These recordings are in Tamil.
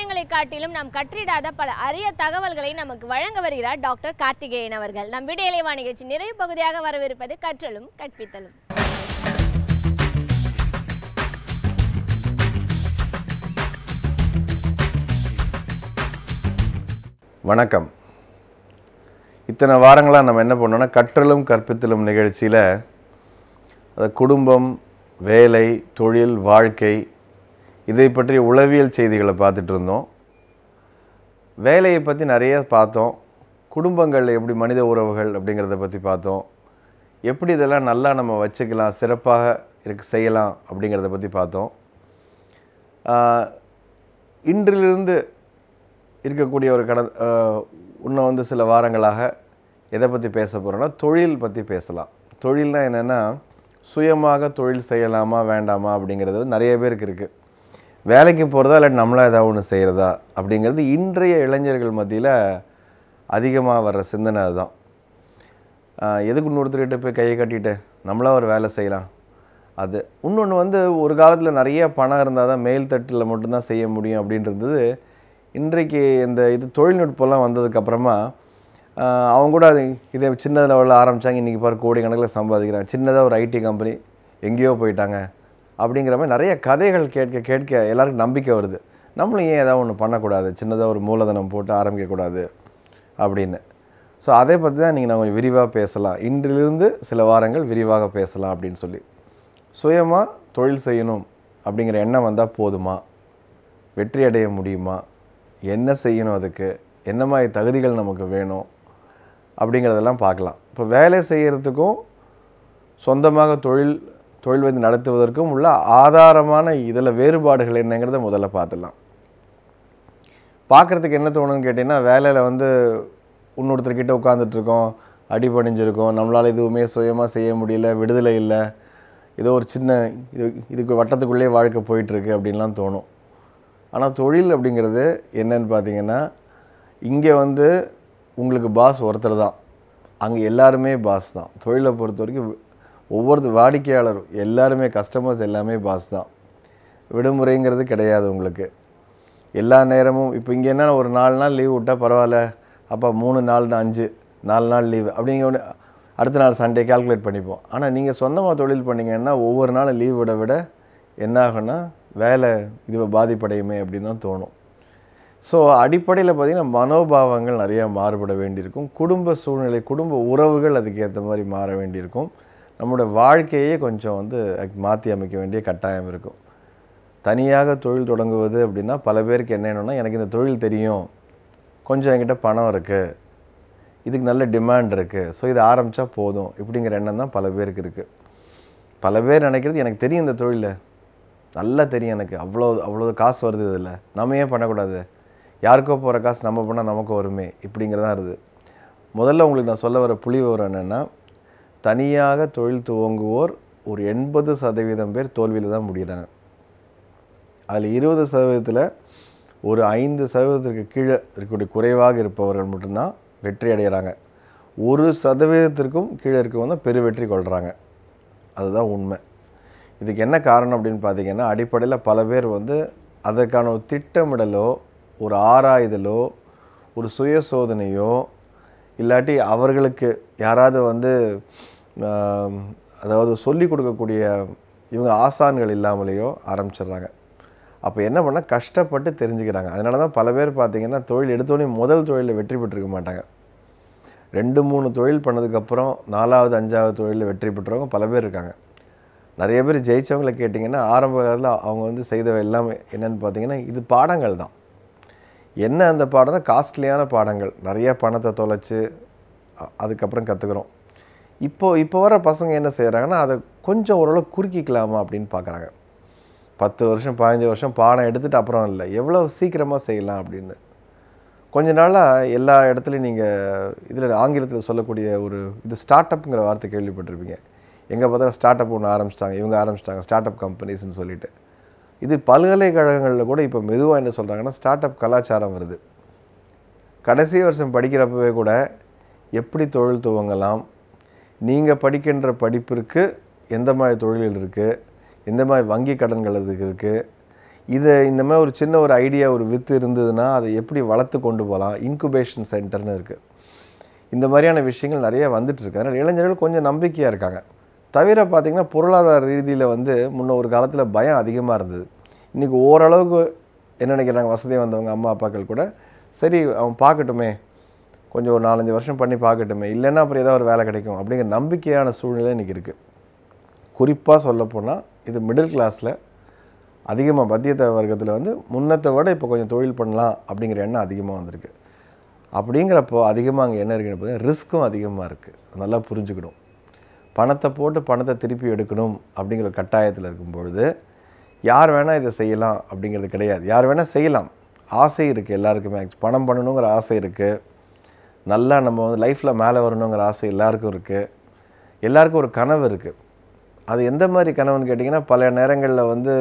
விஷயங்களை காட்டிலும் நாம் கற்றிடாத பல அரிய தகவல்களை நமக்கு வழங்க வருகிறார் டாக்டர் கார்த்திகேயன் அவர்கள். நம் விடியலைவா நிகழ்ச்சி நிறைவு பகுதியாக வரவிருப்பது கற்றலும் கற்பித்தலும். வணக்கம். இத்தனை வாரங்களாக நம்ம என்ன பண்ணோம்னா கற்றலும் கற்பித்தலும் நிகழ்ச்சியில் குடும்பம், வேலை, தொழில், வாழ்க்கை இதை பற்றிய உளவியல் செய்திகளை பார்த்துட்டு இருந்தோம். வேலையை பற்றி நிறைய பார்த்தோம். குடும்பங்களில் எப்படி மனித உறவுகள் அப்படிங்கிறத பற்றி பார்த்தோம். எப்படி இதெல்லாம் நல்லா நம்ம வச்சுக்கலாம், சிறப்பாக செய்யலாம் அப்படிங்கிறத பற்றி பார்த்தோம். இன்றிலிருந்து இருக்கக்கூடிய ஒரு இன்னும் சில வாரங்களாக எதை பற்றி பேச போகிறோன்னா தொழில் பற்றி பேசலாம். தொழில்னால் என்னென்னா சுயமாக தொழில் செய்யலாமா வேண்டாமா அப்படிங்கிறது நிறைய பேருக்கு இருக்குது. வேலைக்கு போகிறதா இல்லை நம்மளாக ஏதாவது ஒன்று செய்கிறதா அப்படிங்கிறது இன்றைய இளைஞர்கள் மத்தியில் அதிகமாக வர்ற சிந்தனை அதுதான். எதுக்கு இன்னொருத்தர்கிட்ட போய் கையை கட்டிட்டு நம்மளாக ஒரு வேலை செய்யலாம். அது இன்னொன்று ஒரு காலத்தில் நிறைய பணம் இருந்தால் தான் மேல் தட்டில் மட்டும்தான் செய்ய முடியும் அப்படின்றது. இன்றைக்கு இந்த தொழில்நுட்பம்லாம் வந்ததுக்கப்புறமா அவங்க கூட இதை சின்ன லெவலில் ஆரம்பித்தாங்க. இன்றைக்கி பாரு கோடிக்கணக்கில் சம்பாதிக்கிறாங்க. சின்னதாக ஒரு ஐடி கம்பெனி எங்கேயோ போயிட்டாங்க அப்படிங்கிற மாதிரி நிறைய கதைகள் கேட்க எல்லாருக்கும் நம்பிக்கை வருது. நம்மளும் ஏன் ஏதாவது ஒன்று பண்ணக்கூடாது, சின்னதாக ஒரு மூலதனம் போட்டு ஆரம்பிக்கக்கூடாது அப்படின்னு. ஸோ அதை பற்றி தான் நீங்கள் நான் விரிவாக பேசலாம். இன்றிலிருந்து சில வாரங்கள் விரிவாக பேசலாம் அப்படின்னு சொல்லி. சுயமாக தொழில் செய்யணும் அப்படிங்கிற எண்ணம் வந்தால் போதுமா? வெற்றி அடைய முடியுமா? என்ன செய்யணும்? அதுக்கு என்ன மாதிரி தகுதிகள் நமக்கு வேணும் அப்படிங்கிறதெல்லாம் பார்க்கலாம். இப்போ வேலை செய்கிறதுக்கும் சொந்தமாக தொழில் வந்து நடத்துவதற்கும் உள்ள ஆதாரமான இதில் வேறுபாடுகள் என்னங்கிறத முதல்ல பார்த்துடலாம். பார்க்குறதுக்கு என்ன தோணுன்னு கேட்டிங்கன்னா, வேலையில் இன்னொருத்தர்கிட்ட உட்காந்துட்ருக்கோம், அடிபணிஞ்சிருக்கோம், நம்மளால் எதுவுமே சுயமாக செய்ய முடியல, விடுதலை இல்லை, ஏதோ ஒரு சின்ன இதுக்கு வட்டத்துக்குள்ளேயே வாழ்க்கை போயிட்டுருக்கு அப்படின்லாம் தோணும். ஆனால் தொழில் அப்படிங்கிறது என்னன்னு பார்த்தீங்கன்னா, இங்கே உங்களுக்கு பாஸ் ஒருத்தர் தான், அங்கே எல்லாருமே பாஸ் தான். தொழிலை பொறுத்த வரைக்கும் ஒவ்வொரு வாடிக்கையாளரும் எல்லாருமே கஸ்டமர்ஸ் எல்லாமே பாஸ் தான். விடுமுறைங்கிறது கிடையாது உங்களுக்கு. எல்லா நேரமும் இப்போ இங்கே என்னென்னா ஒரு 4 நாள் லீவ் விட்டால் பரவாயில்ல, அப்போ 3 4 5 4 நாள் லீவு அப்படிங்கிற ஒன்று அடுத்த நாள் சண்டே கால்குலேட் பண்ணிப்போம். ஆனால் நீங்கள் சொந்தமாக தொழில் பண்ணிங்கன்னா ஒவ்வொரு நாளும் லீவ் விட என்ன ஆகுன்னா வேலை இது பாதிப்படையுமே அப்படின்னு தான் தோணும். ஸோ அடிப்படையில் பார்த்திங்கன்னா மனோபாவங்கள் நிறையா மாறுபட வேண்டியிருக்கும். குடும்ப சூழ்நிலை, குடும்ப உறவுகள் அதுக்கேற்ற மாதிரி மாற வேண்டியிருக்கும். நம்மளோட வாழ்க்கையே கொஞ்சம் மாற்றி அமைக்க வேண்டிய கட்டாயம் இருக்கும். தனியாக தொழில் தொடங்குவது அப்படின்னா பல பேருக்கு என்னென்னா, எனக்கு இந்த தொழில் தெரியும், கொஞ்சம் என்கிட்ட பணம் இருக்குது, இதுக்கு நல்ல டிமாண்ட் இருக்குது, ஸோ இதை ஆரம்பித்தா போதும் இப்படிங்கிற எண்ணம் தான் பல பேருக்கு இருக்குது. பல பேர் நினைக்கிறது எனக்கு தெரியும், இந்த தொழில் நல்லா தெரியும், எனக்கு அவ்வளோ காசு வருது, இதில் நம்ம ஏன் பண்ணக்கூடாது, யாருக்கோ போகிற காசு நம்ம பண்ணால் நமக்கு வருமே இப்படிங்கிறதான் இருக்குது. முதல்ல உங்களுக்கு நான் சொல்ல வர புள்ளி விவரம் என்னென்னா, தனியாக தொழில் துவங்குவோர் ஒரு 80% பேர் தோல்வியில் தான் முடிகிறாங்க. அதில் 20%த்தில் ஒரு 5% கீழே இருக்கக்கூடிய குறைவாக இருப்பவர்கள் மட்டும்தான் வெற்றி அடைகிறாங்க. 1% கீழே இருக்கவங்க தான் பெரு வெற்றி கொள்கிறாங்க. அதுதான் உண்மை. இதுக்கு என்ன காரணம் அப்படின்னு பார்த்தீங்கன்னா, அடிப்படையில் பல பேர் அதற்கான ஒரு திட்டமிடலோ, ஒரு ஆராய்தலோ, ஒரு சுய சோதனையோ, இல்லாட்டி அவர்களுக்கு யாராவது அதாவது சொல்லிக் கொடுக்கக்கூடிய இவங்க ஆசான்கள் இல்லாமலேயோ ஆரம்பிச்சிடுறாங்க. அப்போ என்ன பண்ணால் கஷ்டப்பட்டு தெரிஞ்சுக்கிறாங்க. அதனால தான் பல பேர் பார்த்திங்கன்னா தொழில் எடுத்தோடனே முதல் தொழிலில் வெற்றி பெற்றிருக்க மாட்டாங்க. 2-3 தொழில் பண்ணதுக்கப்புறம் 4வது 5வது தொழிலில் வெற்றி பெற்றவங்க பல பேர் இருக்காங்க. நிறைய பேர் ஜெயித்தவங்களை கேட்டிங்கன்னா ஆரம்ப காலத்தில் அவங்க செய்த எல்லாமே என்னென்னு பார்த்தீங்கன்னா, இது பாடங்கள் தான். என்ன அந்த பாடம்னா காஸ்ட்லியான பாடங்கள், நிறைய பணத்தை தொலைச்சி அதுக்கப்புறம் கற்றுக்குறோம். இப்போ வர பசங்க என்ன செய்கிறாங்கன்னா, அதை கொஞ்சம் ஓரளவு குறுக்கிக்கலாமா அப்படின்னு பார்க்குறாங்க. 10 வருஷம் 15 வருஷம் பாடம் எடுத்துகிட்டு அப்புறம் இல்லை, எவ்வளோ சீக்கிரமாக செய்யலாம் அப்படின்னு. கொஞ்ச நாளாக எல்லா இடத்துலையும் நீங்கள் இதில் ஆங்கிலத்தில் சொல்லக்கூடிய இது ஸ்டார்ட் அப்புங்கிற வார்த்தை கேள்விப்பட்டிருப்பீங்க. எங்கே பார்த்தாலும் ஸ்டார்ட் அப் ஒன்று ஆரம்பிச்சிட்டாங்க, இவங்க ஆரம்பிச்சிட்டாங்க ஸ்டார்ட் அப் கம்பெனிஸ்ன்னு சொல்லிட்டு. இது பல்கலைக்கழகங்களில் கூட இப்போ மெதுவாக என்ன சொல்கிறாங்கன்னா, ஸ்டார்ட் அப் கலாச்சாரம் வருது. கடைசி வருஷம் படிக்கிறப்பவே கூட எப்படி தொழில் துவங்கலாம், நீங்கள் படிக்கின்ற படிப்பிற்கு எந்த மாதிரி தொழில்கள் இருக்குது, எந்த மாதிரி வங்கி கடன்கள் அதுக்கு இருக்குது, இந்த மாதிரி ஒரு சின்ன ஒரு ஐடியா, ஒரு வித்து இருந்ததுன்னா அதை எப்படி வளர்த்து கொண்டு போகலாம். இன்குபேஷன் சென்டர்னு இருக்குது. இந்த மாதிரியான விஷயங்கள் நிறைய வந்துட்டுருக்கு. அதனால் இளைஞர்கள் கொஞ்சம் நம்பிக்கையாக இருக்காங்க. தவிர பார்த்திங்கன்னா பொருளாதார ரீதியில் வந்து முன்ன ஒரு காலத்தில் பயம் அதிகமாக இருந்தது. இன்றைக்கி ஓரளவுக்கு என்ன நினைக்கிறாங்க, வசதி வந்தவங்க அம்மா அப்பாக்கள் கூட சரி அவன் பார்க்கட்டுமே, கொஞ்சம் ஒரு 4-5 வருஷம் பண்ணி பார்க்கட்டுமே, இல்லைன்னா அப்புறம் ஏதாவது ஒரு வேலை கிடைக்கும் அப்படிங்கிற நம்பிக்கையான சூழ்நிலை இன்றைக்கி இருக்குது. குறிப்பாக சொல்லப்போனால் இது மிடில் கிளாஸில் அதிகமாக, மத்தியத்த வர்க்கத்தில் வந்து முன்னத்தை விட இப்போ கொஞ்சம் தொழில் பண்ணலாம் அப்படிங்கிற எண்ணம் அதிகமாக வந்திருக்கு. அப்படிங்கிறப்போ அதிகமாக அங்கே என்ன இருக்குன்னு பார்த்தீங்கன்னா ரிஸ்க்கும் அதிகமாக இருக்குது. நல்லா புரிஞ்சுக்கணும். பணத்தை போட்டு பணத்தை திருப்பி எடுக்கணும் அப்படிங்கிற கட்டாயத்தில் இருக்கும்பொழுது யார் வேணால் இதை செய்யலாம் அப்படிங்கிறது கிடையாது. யார் வேணால் செய்யலாம், ஆசை இருக்குது எல்லாருக்குமே. பணம் பண்ணணுங்கிற ஆசை இருக்குது, நல்லா நம்ம வந்து லைஃப்பில் மேலே வரணுங்கிற ஆசை எல்லாருக்கும் இருக்குது. எல்லாருக்கும் ஒரு கனவு இருக்குது. அது எந்த மாதிரி கனவுன்னு கேட்டிங்கன்னா பல நேரங்களில் வந்து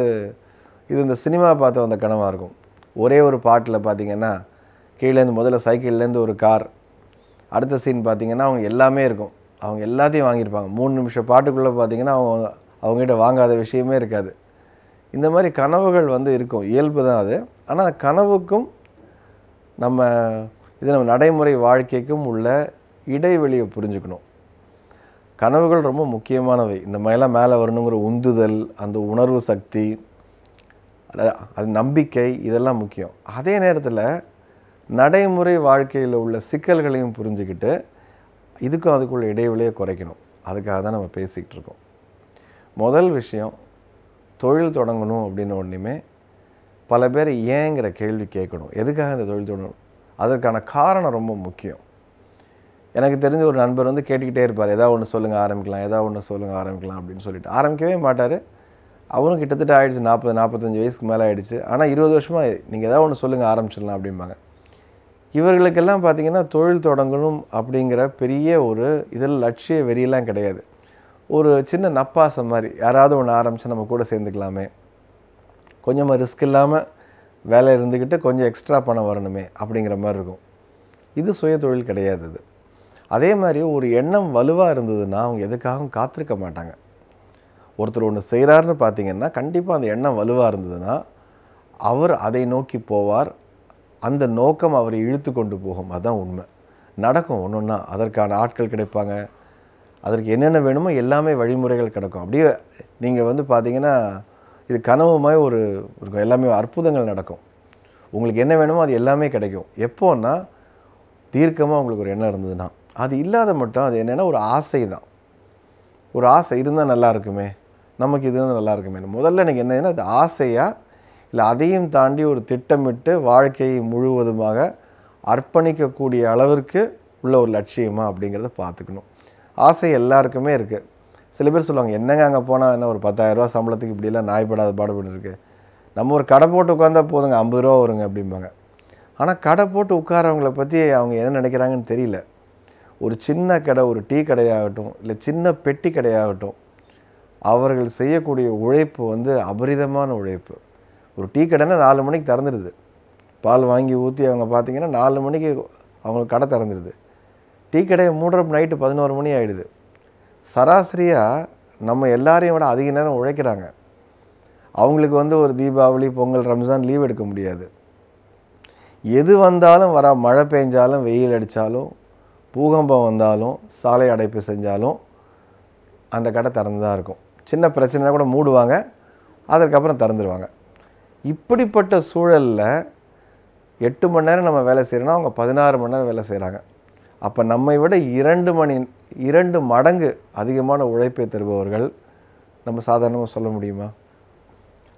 இது இந்த சினிமா பார்த்து வந்த கனவாக இருக்கும். ஒரே ஒரு பாட்டில் பார்த்திங்கன்னா கீழேருந்து முதல்ல சைக்கிள்லேருந்து ஒரு கார், அடுத்த சீன் பார்த்திங்கன்னா அவங்க எல்லாமே இருக்கும், அவங்க எல்லாத்தையும் வாங்கியிருப்பாங்க. 3 நிமிஷம் பாட்டுக்குள்ளே பார்த்திங்கன்னா அவங்ககிட்ட வாங்காத விஷயமே இருக்காது. இந்த மாதிரி கனவுகள் வந்து இருக்கும், இயல்பு தான் அது. ஆனால் கனவுக்கும் நம்ம நடைமுறை வாழ்க்கைக்கும் உள்ள இடைவெளியை புரிஞ்சுக்கணும். கனவுகள் ரொம்ப முக்கியமானவை. இந்த மாதிரிலாம் மேலே வரணுங்கிற உந்துதல், அந்த உணர்வு சக்தி, அது நம்பிக்கை, இதெல்லாம் முக்கியம். அதே நேரத்தில் நடைமுறை வாழ்க்கையில் உள்ள சிக்கல்களையும் புரிஞ்சுக்கிட்டு இதுக்கும் அதுக்குள்ள இடைவெளியை குறைக்கணும். அதுக்காக தான் நம்ம பேசிக்கிட்டு இருக்கோம். முதல் விஷயம், தொழில் தொடங்கணும் அப்படின்னு ஒன்றுமே பல பேர் ஏங்கிற கேள்வி கேட்கணும். எதுக்காக இந்த தொழில் தொடங்கணும், அதற்கான காரணம் ரொம்ப முக்கியம். எனக்கு தெரிஞ்ச ஒரு நண்பர் வந்து கேட்டுக்கிட்டே இருப்பார், ஏதாவது ஒன்று சொல்லுங்கள் ஆரம்பிக்கலாம், ஏதாவது ஒன்று சொல்லுங்கள் ஆரம்பிக்கலாம் அப்படின்னு சொல்லிட்டு ஆரம்பிக்கவே மாட்டார். அவரும் கிட்டத்தட்ட ஆகிடுச்சு, 40-45 வயசுக்கு மேலே ஆகிடுச்சு. ஆனால் 20 வருஷமாக நீங்கள் ஏதாவது ஒன்று சொல்லுங்கள் ஆரம்பிச்சிடலாம் அப்படிம்பாங்க. இவர்களுக்கெல்லாம் பார்த்திங்கன்னா தொழில் தொடங்கணும் அப்படிங்கிற பெரிய ஒரு இதில் லட்சிய வெறியெல்லாம் கிடையாது. ஒரு சின்ன நப்பாசம் மாதிரி, யாராவது ஒன்று ஆரம்பித்து நம்ம கூட சேர்ந்துக்கலாமே, கொஞ்சமாக ரிஸ்க் இல்லாமல் வேலை இருந்துக்கிட்டு கொஞ்சம் எக்ஸ்ட்ரா பணம் வரணுமே அப்படிங்கிற மாதிரி இருக்கும். இது சுய தொழில் கிடையாது. இது அதே மாதிரி ஒரு எண்ணம் வலுவாக இருந்ததுன்னா அவங்க எதுக்காகவும் காத்திருக்க மாட்டாங்க. ஒருத்தர் ஒன்று செய்கிறாருன்னு பார்த்திங்கன்னா கண்டிப்பாக அந்த எண்ணம் வலுவாக இருந்ததுன்னா அவர் அதை நோக்கி போவார். அந்த நோக்கம் அவரை இழுத்து கொண்டு போகும். அதுதான் உண்மை. நடக்கும் ஒன்று ஒன்றா. அதற்கான ஆட்கள் கிடைப்பாங்க, அதற்கு என்னென்ன வேணுமோ எல்லாமே வழிமுறைகள் கிடக்கும். அப்படியே நீங்கள் வந்து பார்த்திங்கன்னா இது கனவு மாதிரி ஒரு இருக்கும். எல்லாமே அற்புதங்கள் நடக்கும். உங்களுக்கு என்ன வேணுமோ அது எல்லாமே கிடைக்கும். எப்போன்னா தீர்க்கமாக உங்களுக்கு ஒரு எண்ணம் இருந்ததுன்னா. அது இல்லாத மட்டும் அது என்னென்னா ஒரு ஆசை தான். ஒரு ஆசை இருந்தால் நல்லா இருக்குமே, நமக்கு இது இருந்தால் நல்லா இருக்குமே. முதல்ல எனக்கு என்னன்னா அது ஆசையா இல்லை அதையும் தாண்டி ஒரு திட்டமிட்டு வாழ்க்கையை முழுவதுமாக அர்ப்பணிக்கக்கூடிய அளவிற்கு உள்ள ஒரு லட்சியமா அப்படிங்கிறத பார்த்துக்கணும். ஆசை எல்லாருக்குமே இருக்குது. சில பேர் சொல்லுவாங்க, என்னங்க அங்கே போனால் என்ன ஒரு 10,000 ரூபா சம்பளத்துக்கு இப்படிலாம் நாய்படாத பாடுபட்டு இருக்குது, நம்ம ஒரு கடை போட்டு உட்காந்தா போதுங்க 50 ரூபா வருங்க அப்படிம்பாங்க. ஆனால் கடை போட்டு உட்காரவங்கள பற்றி அவங்க என்ன நினைக்கிறாங்கன்னு தெரியல. ஒரு சின்ன கடை, ஒரு டீ கடையாகட்டும் இல்லை சின்ன பெட்டி கடையாகட்டும், அவர்கள் செய்யக்கூடிய உழைப்பு வந்து அபரிதமான உழைப்பு. ஒரு டீ கடைன்னா 4 மணிக்கு திறந்துடுது. பால் வாங்கி ஊற்றி அவங்க பார்த்திங்கன்னா 4 மணிக்கு அவங்களுக்கு கடை திறந்துடுது. டீ கடையை மூடுறப்ப நைட்டு 11 மணி ஆகிடுது. சராசரியாக நம்ம எல்லாரையும் விட அதிக நேரம் உழைக்கிறாங்க. அவங்களுக்கு வந்து ஒரு தீபாவளி, பொங்கல், ரம்ஜான் லீவ் எடுக்க முடியாது. எது வந்தாலும் மழை பெஞ்சாலும், வெயில் அடித்தாலும், பூகம்பம் வந்தாலும், சாலை அடைப்பு செஞ்சாலும் அந்த கடை திறந்து தான் இருக்கும். சின்ன பிரச்சனைனா கூட மூடுவாங்க, அதற்கப்புறம் திறந்துடுவாங்க. இப்படிப்பட்ட சூழலில் 8 மணி நேரம் நம்ம வேலை செய்கிறோன்னா அவங்க 16 மணி நேரம் வேலை செய்கிறாங்க. அப்போ நம்மை விட 2 மடங்கு அதிகமான உழைப்பை தருபவர்கள் நம்ம சாதாரணமாக சொல்ல முடியுமா?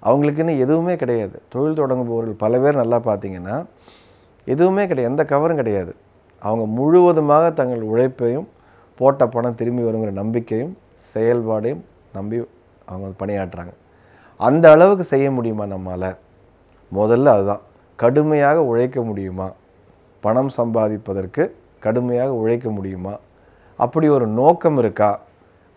அவங்களுக்குன்னு எதுவுமே கிடையாது. தொழில் தொடங்குபவர்கள் பல பேர் நல்லா பார்த்திங்கன்னா எதுவுமே கிடையாது, எந்த கவரும் கிடையாது. அவங்க முழுவதுமாக தங்கள் உழைப்பையும் போட்ட பணம் திரும்பி வருங்கிற நம்பிக்கையும் செயல்பாடையும் நம்பி அவங்க பணியாற்றுறாங்க. அந்த அளவுக்கு செய்ய முடியுமா நம்மால்? முதல்ல அதுதான். கடுமையாக உழைக்க முடியுமா? பணம் சம்பாதிப்பதற்கு கடுமையாக உழைக்க முடியுமா? அப்படி ஒரு நோக்கம் இருக்கா?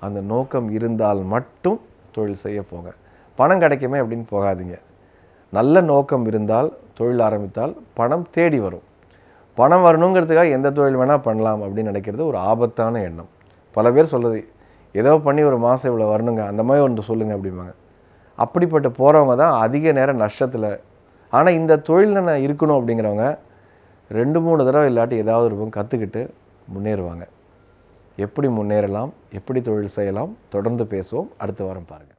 அந்த நோக்கம் இருந்தால் மட்டும் தொழில் செய்ய போங்க. பணம் கிடைக்குமே அப்படின்னு போகாதீங்க. நல்ல நோக்கம் இருந்தால் தொழில் ஆரம்பித்தால் பணம் தேடி வரும். பணம் வரணுங்கிறதுக்காக எந்த தொழில் வேணால் பண்ணலாம் அப்படின்னு நினைக்கிறது ஒரு ஆபத்தான எண்ணம். பல பேர் சொல்கிறது, ஏதோ பண்ணி ஒரு மாதம் இவ்வளோ வரணுங்க, அந்த மாதிரி ஒன்று சொல்லுங்கள் அப்படிம்பாங்க. அப்படிப்பட்ட போகிறவங்க தான் அதிக நேரம் நஷ்டத்தில். ஆனால் இந்த தொழிலில் நான் இருக்கணும் அப்படிங்கிறவங்க 2-3 தடவை இல்லாட்டி ஏதாவது ஒரு கற்றுக்கிட்டு முன்னேறுவாங்க. எப்படி முன்னேறலாம், எப்படி தொழில் செய்யலாம், தொடர்ந்து பேசுவோம். அடுத்த வாரம் பாருங்கள்.